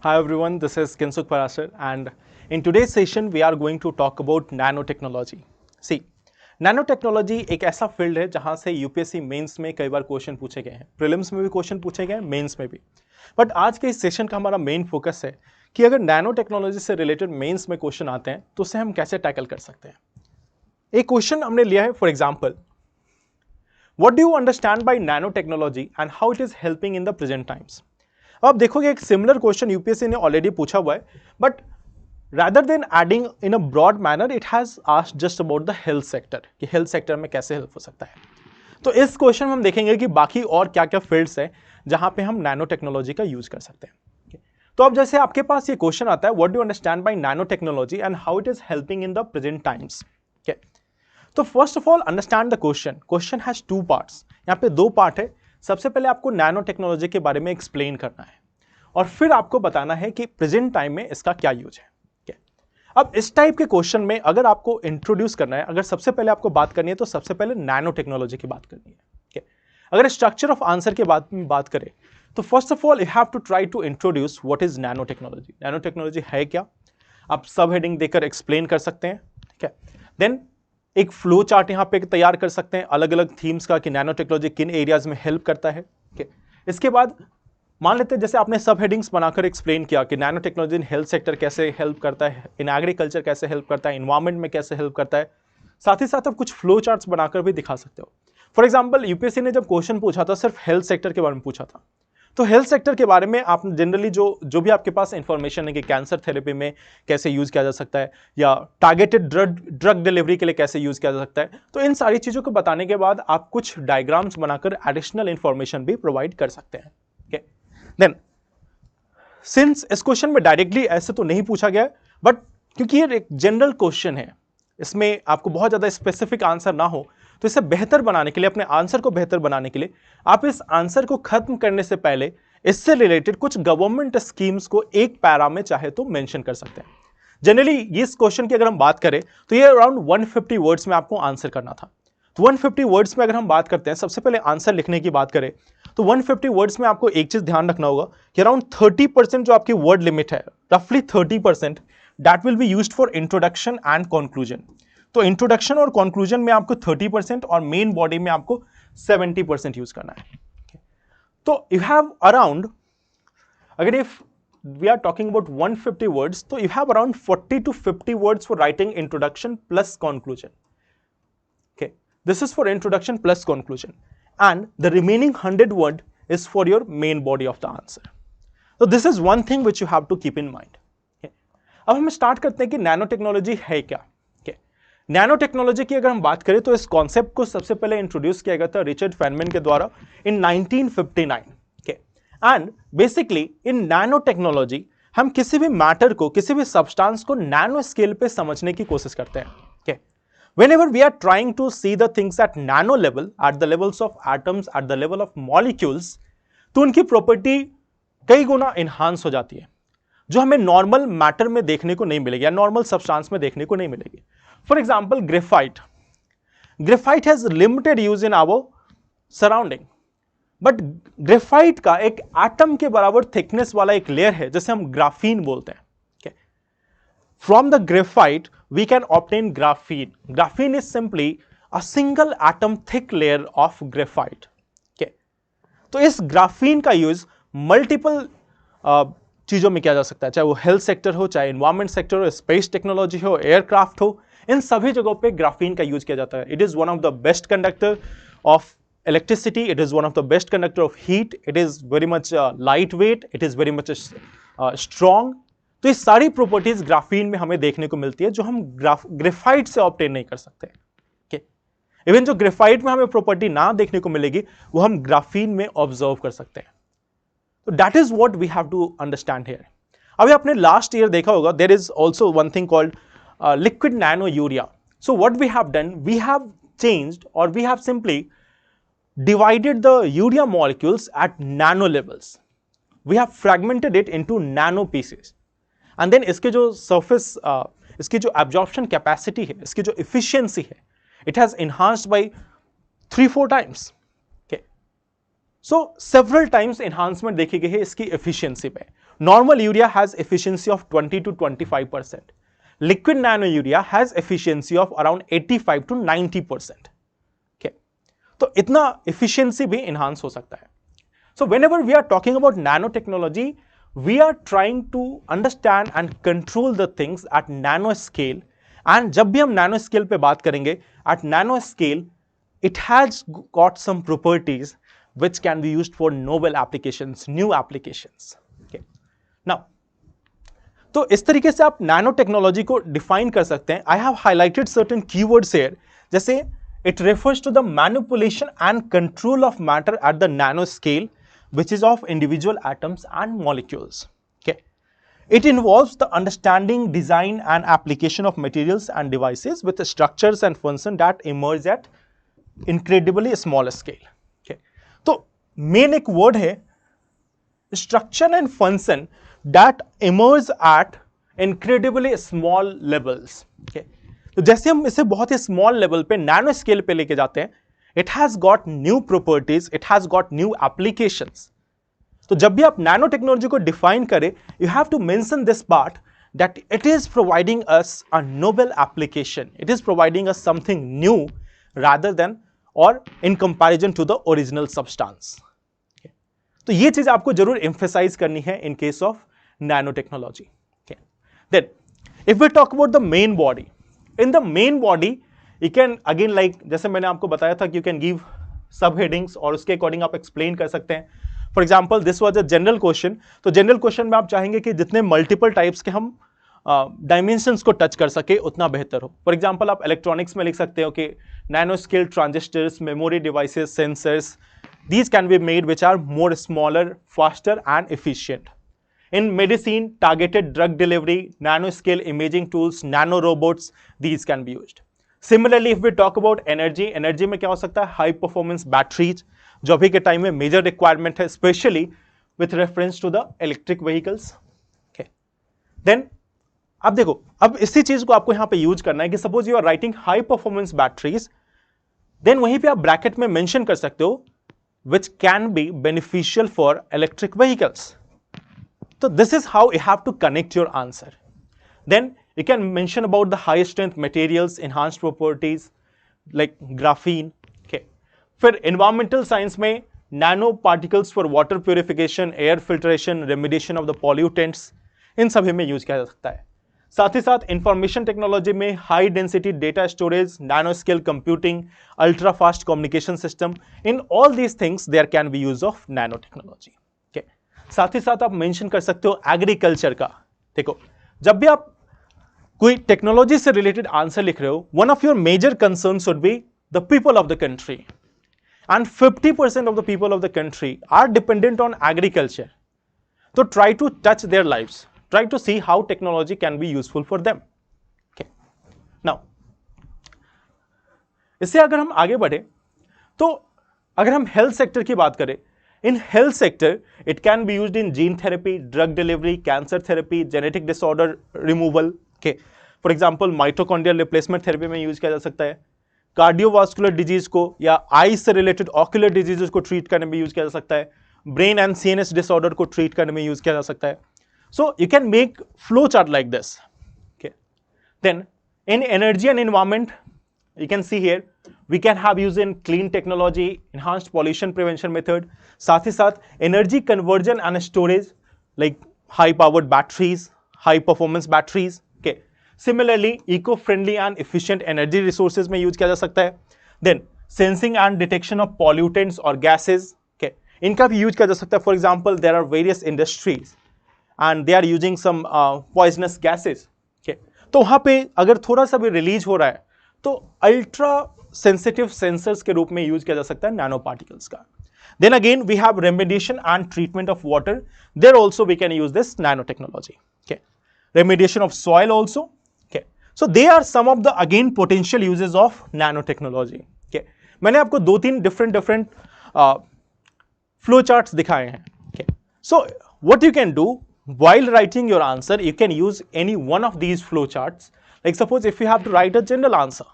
Hi everyone, this is Kinsuk Parasar and in today's session we are going to talk about nanotechnology. See, nanotechnology एक ऐसा field है जहां से UPSC mains में कई बार question पूछे गए हैं, प्रीलिम्स में भी क्वेश्चन पूछे गए हैं, मेंस में भी। बट आज के इस सेशन का हमारा मेन फोकस है कि अगर नैनो टेक्नोलॉजी से रिलेटेड मेंस में क्वेश्चन आते हैं तो उसे हम कैसे टैकल कर सकते हैं। एक क्वेश्चन हमने लिया है, for example, what do you understand by nanotechnology and how it is helping in the present times. अब आप देखोगे एक सिमिलर क्वेश्चन यूपीएससी ने ऑलरेडी पूछा हुआ है, but rather than adding in a broad manner it has asked just about the health sector कि health sector में कैसे हेल्प हो सकता है। तो इस क्वेश्चन में हम देखेंगे कि बाकी और क्या क्या फील्ड्स हैं जहां पे हम नैनो टेक्नोलॉजी का यूज कर सकते हैं। तो अब जैसे आपके पास ये क्वेश्चन आता है, what do understand by nanotechnology and how it is helping in the present times. तो first of all understand the question has two parts. यहाँ पे दो पार्ट है। सबसे पहले आपको नैनो टेक्नोलॉजी के बारे में एक्सप्लेन करना है और फिर आपको बताना है कि प्रेजेंट टाइम में इसका क्या यूज है। अब इस टाइप के क्वेश्चन में अगर आपको इंट्रोड्यूस करना है, अगर सबसे पहले आपको बात करनी है तो सबसे पहले नैनो टेक्नोलॉजी की बात करनी है। अगर स्ट्रक्चर ऑफ आंसर के बात करें तो first of all you have to try to introduce what is nano technology. Nano technology है क्या, आप सब हेडिंग देकर एक्सप्लेन कर सकते हैं। ठीक है, देन एक फ्लो चार्ट यहाँ पे तैयार कर सकते हैं अलग अलग थीम्स का कि नैनो टेक्नोलॉजी किन एरियाज में हेल्प करता है। इसके बाद मान लेते हैं जैसे आपने सब हेडिंग्स बनाकर एक्सप्लेन किया कि nano technology in health sector कैसे हेल्प करता है, इन एग्रीकल्चर कैसे हेल्प करता है, इन्वायरमेंट में कैसे हेल्प करता है। साथ ही साथ आप कुछ फ्लो चार्ट्स बनाकर भी दिखा सकते हो। फॉर एग्जांपल, यूपीएससी ने जब क्वेश्चन पूछा था सिर्फ हेल्थ सेक्टर के बारे में पूछा था, तो हेल्थ सेक्टर के बारे में आप जनरली जो भी आपके पास इंफॉर्मेशन है कि कैंसर थेरेपी में कैसे यूज किया जा सकता है या टारगेटेड ड्रग डिलीवरी के लिए कैसे यूज किया जा सकता है, तो इन सारी चीजों को बताने के बाद आप कुछ डायग्राम्स बनाकर एडिशनल इंफॉर्मेशन भी प्रोवाइड कर सकते हैं। देन सिंस इस क्वेश्चन में डायरेक्टली ऐसे तो नहीं पूछा गया, बट क्योंकि ये एक जनरल क्वेश्चन है, इसमें आपको बहुत ज्यादा स्पेसिफिक आंसर ना हो, तो इसे बेहतर बनाने के लिए, अपने आंसर को बेहतर बनाने के लिए आप इस आंसर को खत्म करने से पहले इससे रिलेटेड कुछ गवर्नमेंट स्कीम्स को एक पैरा में चाहे तो मेंशन कर सकते हैं। जनरली इस क्वेश्चन की अगर हम बात करें तो ये अराउंड 150 वर्ड्स में आपको आंसर करना था। तो 150 वर्ड्स में अगर हम बात करते हैं, सबसे पहले आंसर लिखने की बात करें तो 150 वर्ड्स में आपको एक चीज ध्यान रखना होगा कि अराउंड 30% जो आपकी वर्ड लिमिट है, रफली 30%, that will be used for introduction and conclusion. तो इंट्रोडक्शन और कंक्लूजन में आपको 30% और मेन बॉडी में आपको 70% यूज करना है। तो यू हैव अराउंड, अगर if we are talking about 150 words, तो you have around 40 to 50 words for writing introduction plus conclusion. Okay, this is for introduction plus conclusion and the remaining 100 word is for your main body of the answer. So this is one thing which you have to keep in mind. Okay. अब हम start करते हैं कि nano technology है क्या। Nano technology की अगर हम बात करें तो इस कॉन्सेप्ट को सबसे पहले इंट्रोड्यूस किया गया था रिचर्ड फेनमैन के द्वारा इन 1959। And basically in nano technology हम किसी भी मैटर को, किसी भी सब्सटेंस को नैनो स्केल पे समझने की कोशिश करते हैं। Whenever we are trying to see the things at nano level, at the levels of atoms, at the level of molecules, तो उनकी प्रॉपर्टी कई गुना इन्हांस हो जाती है जो हमें नॉर्मल मैटर में देखने को नहीं मिलेगी या नॉर्मल सब्सटेंस में देखने को नहीं मिलेगी। For example, graphite has limited use in our surrounding, but graphite का एक एटम के बराबर थिकनेस वाला एक लेयर है जिसे हम ग्राफीन बोलते हैं। From the graphite, we can obtain graphene. Graphene is simply a single atom thick layer of graphite. Okay. तो इस ग्राफीन का यूज मल्टीपल चीजों में किया जा सकता है, चाहे वो हेल्थ सेक्टर हो, चाहे इन्वायरमेंट सेक्टर हो, स्पेस टेक्नोलॉजी हो, एयरक्राफ्ट हो, इन सभी जगहों पे ग्राफीन का यूज किया जाता है। It is one of the best conductor of electricity, it is one of the best conductor of heat, it is very much light weight, it is very much strong. तो ये सारी properties graphene में हमें देखने को मिलती है जो हम ग्रेफाइट से ऑब्टेन नहीं कर सकते। इवन जो ग्रेफाइट में हमें प्रॉपर्टी ना देखने को मिलेगी वो हम ग्राफीन में ऑब्जर्व कर सकते हैं। तो that is what we have to understand here. अभी आपने लास्ट ईयर देखा होगा, there is also one thing called liquid nano urea. So what we have done, we have changed और we have simply divided the urea molecules at nano levels. We have fragmented it into nano pieces and then इसके जो surface, इसकी जो absorption capacity है, इसकी जो efficiency है, it has enhanced by 3-4 times. So several times enhancement देखी गई है इसकी एफिशिएंसी में। Normal urea has efficiency of 20 to 25%. Liquid nano urea has efficiency of around 85 to 90%. Okay. तो इतना efficiency भी enhance हो सकता है. So whenever we are talking about nanotechnology, we are trying to understand and control the things at nano scale. And जब भी हम nano scale पे बात करेंगे, at nano scale, it has got some properties which can be used for novel applications, new applications. Okay. Now, तो इस तरीके से आप नैनो टेक्नोलॉजी को डिफाइन कर सकते हैं. I have highlighted certain keywords here, जैसे it refers to the manipulation and control of matter at the nano scale which is of individual atoms and molecules. Okay. It involves the understanding, design and application of materials and devices with structures and functions that emerge at incredibly small scale. Okay. तो main एक word है structure and function that emerge at incredibly small levels. Okay. तो जैसे हम इसे बहुत ही small level पे nano scale पे लेके जाते हैं, it has got new properties, it has got new applications. तो जब भी आप नैनो टेक्नोलॉजी को डिफाइन करें, you have to mention this part that it is providing us a novel application. It is providing us something new rather than or in comparison to the original substance. Okay. तो ये चीज आपको जरूर emphasize करनी है in case of nanotechnology. Okay. Then, if we talk about the main body, in the main body, you can again like जैसे मैंने आपको बताया था कि you can give subheadings और उसके अकॉर्डिंग आप एक्सप्लेन कर सकते हैं. For example this was a general question. तो जनरल क्वेश्चन में आप चाहेंगे कि जितने मल्टीपल टाइप्स के हम डायमेंशंस को टच कर सके उतना बेहतर हो. फॉर एग्जाम्पल आप इलेक्ट्रॉनिक्स में लिख सकते हो कि nano scale transistors, memory devices, sensors, these can be made which are more smaller, faster and efficient. In medicine, targeted drug delivery, nanoscale imaging tools, nanorobots, these can be used. Similarly, if we talk about energy, energy में क्या हो सकता है? High performance batteries, जो अभी के time में major requirement है, specially with reference to the electric vehicles. Then अब देखो, अब इसी चीज को आपको यहां पे यूज करना है कि suppose you are writing high performance batteries, then वहीं पे आप ब्रैकेट में मेंशन कर सकते हो which can be beneficial for electric vehicles. तो this is how you have to connect your answer. Then you can mention about the high strength materials, enhanced properties like graphene. Okay. फिर environmental science में nano particles for water purification, air filtration, remediation of the pollutants, इन सभी में use किया जा सकता है. साथ ही साथ इंफॉर्मेशन टेक्नोलॉजी में high density data storage, nano scale computing, ultra fast communication system, in all these things there can be use of nano technology. साथ ही साथ आप मेंशन कर सकते हो एग्रीकल्चर का. देखो, जब भी आप कोई टेक्नोलॉजी से रिलेटेड आंसर लिख रहे हो, one of your major concern should be the people of the country, and 50% of the people of the country are dependent on agriculture. तो try to touch their lives, try to see how technology can be useful for them. Now इससे अगर हम आगे बढ़े, तो अगर हम health sector की बात करें, in health sector it can be used in gene therapy, drug delivery, cancer therapy, genetic disorder removal. Okay, for example mitochondrial replacement therapy में यूज किया जा सकता है. कार्डियोवास्कुलर डिजीज को या आई से रिलेटेड ऑक्यूलर डिजीजेस को ट्रीट करने में यूज किया जा सकता है. ब्रेन एंड सीएनएस डिसऑर्डर को ट्रीट करने में यूज किया जा सकता है. So you can make flow chart like this. Okay, then in energy and environment, you can see here we can have use in clean technology, enhanced pollution prevention method. साथ ही साथ energy conversion and storage like high powered batteries, high performance batteries. Okay, similarly eco friendly and efficient energy resources में use किया जा सकता है. Then sensing and detection of pollutants or gases. Okay, इनका भी use किया जा सकता है. For example, there are various industries and they are using some poisonous gases. Okay, तो वहां पे अगर थोड़ा सा भी रिलीज हो रहा है तो अल्ट्रा सेंसिटिव सेंसर्स के रूप में यूज किया जा सकता है नैनो पार्टिकल्स का. Then again we have remediation and treatment of water. There also we can use this nano technology. Okay, remediation of soil also. Okay, so they are some of the again potential uses of nano technology. Okay, मैंने आपको 2-3 different flow charts दिखाए हैं. Okay, so what you can do while writing your answer, you can use any one of these flow charts. Like suppose if you have to write a general answer,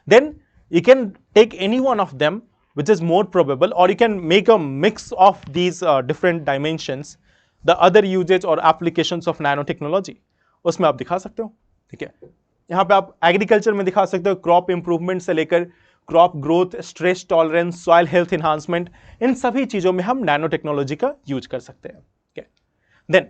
then you can take any one of them which is more probable, or you can make a mix of these different dimensions the other usages और applications of nano technology, उसमें आप दिखा सकते हो। ठीक है, यहाँ पे आप एग्रीकल्चर में दिखा सकते हो, क्रॉप इंप्रूवमेंट से लेकर crop growth, stress tolerance, soil health enhancement, इन सभी चीजों में हम नैनो टेक्नोलॉजी का यूज कर सकते हैं। okay. देन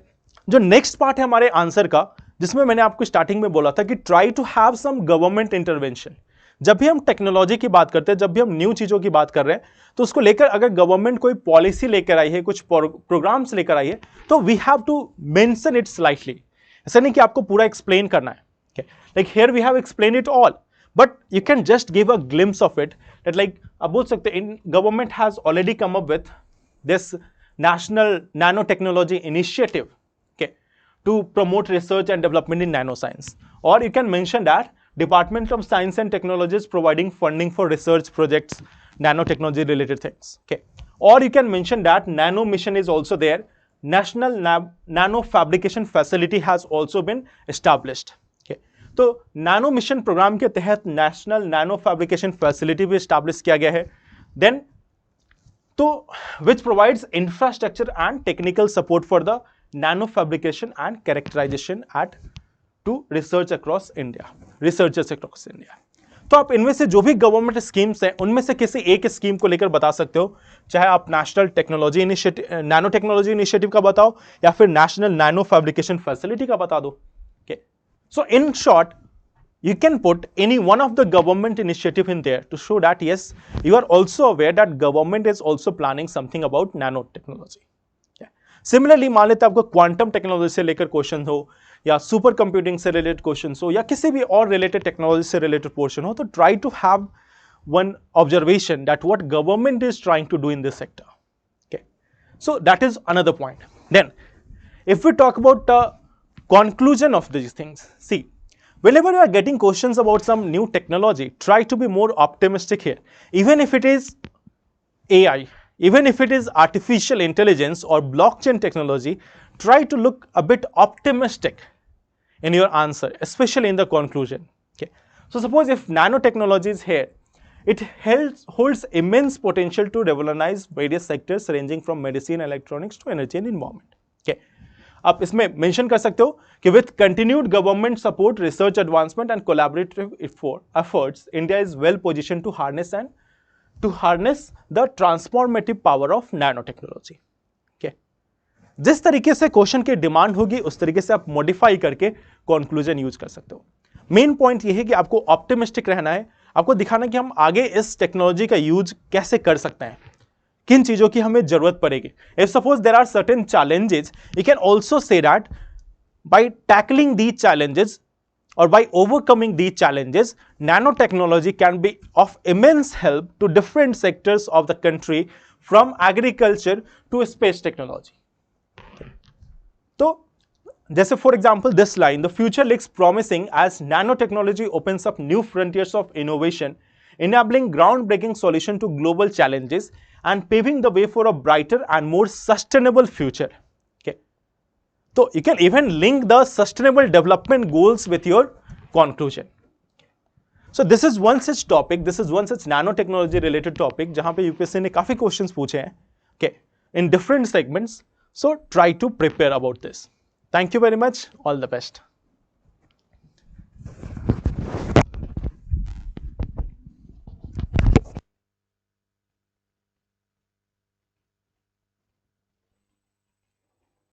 जो नेक्स्ट पार्ट है हमारे आंसर का, जिसमें मैंने आपको स्टार्टिंग में बोला था कि try to have some government intervention. जब भी हम टेक्नोलॉजी की बात करते हैं, जब भी हम न्यू चीजों की बात कर रहे हैं, तो उसको लेकर अगर गवर्नमेंट कोई पॉलिसी लेकर आई है, कुछ प्रोग्राम्स लेकर आई है, तो we have to mention it slightly. ऐसा नहीं कि आपको पूरा एक्सप्लेन करना है, like here we have explain it all, but you can just give a glimpse of it, that like आप बोल सकते हैं in government has already come up with this national nanotechnology initiative, okay, to promote research and development in nanoscience. Or you can mention that Department of Science and Technology is providing funding for research projects, nanotechnology related things. Okay. Or you can mention that Nano Mission is also there. National Nano Fabrication Facility has also been established. Okay. तो Nano Mission program के तहत National Nano Fabrication Facility भी establish किया गया है. Then तो which provides infrastructure and technical support for the nano fabrication and characterization at to research across India, researchers across India. तो आप इनमें से जो भी गवर्नमेंट स्कीम्स हैं, उनमें से किसी एक स्कीम को लेकर बता सकते हो, चाहे आप national technology initiative, nano technology initiative का बताओ, या फिर नेशनल नैनो फैब्रिकेशन फैसिलिटी का बता दो। Okay. So in short, you can put any one of the government initiative in there to show that yes, you are also aware that government is also planning something about nanotechnology. Yeah. Similarly, मान लेते आपको quantum technology से लेकर question हो, या super computing से related question हो, या किसी भी और रिलेटेड टेक्नोलॉजी से रिलेटेड पोर्शन हो, तो try to have one observation that what government is trying to do in this sector. Okay, so that is another point. Then, if we talk about the conclusion of these things, see. Whenever you are getting questions about some new technology, try to be more optimistic here. Even if it is AI, even if it is artificial intelligence or blockchain technology, try to look a bit optimistic in your answer, especially in the conclusion. Okay. So suppose if nanotechnology is here, it holds immense potential to revolutionize various sectors ranging from medicine, electronics to energy and environment. Okay. आप इसमें mention कर सकते हो कि with continued government support, research advancement and collaborative efforts, India is well position to harness the transformative power of nano technology. जिस तरीके से question की डिमांड होगी, उस तरीके से आप मॉडिफाई करके कंक्लूजन यूज कर सकते हो। मेन पॉइंट यह है कि आपको ऑप्टिमिस्टिक रहना है, आपको दिखाना कि हम आगे इस टेक्नोलॉजी का यूज कैसे कर सकते हैं, किन चीजों की हमें जरूरत पड़ेगी। If suppose there are certain challenges, you can also say that by tackling these challenges or by overcoming these challenges, nanotechnology can be of immense help to different sectors of the country, from agriculture to space technology. तो जैसे for example this line, the future looks promising as nanotechnology opens up new frontiers of innovation, enabling groundbreaking solutions to global challenges and paving the way for a brighter and more sustainable future. So you can even link the sustainable development goals with your conclusion. So this is one such topic, this is one such nanotechnology related topic जहां पे UPSC ने काफी questions पूछे हैं, okay, in different segments. So try to prepare about this. Thank you very much. All the best.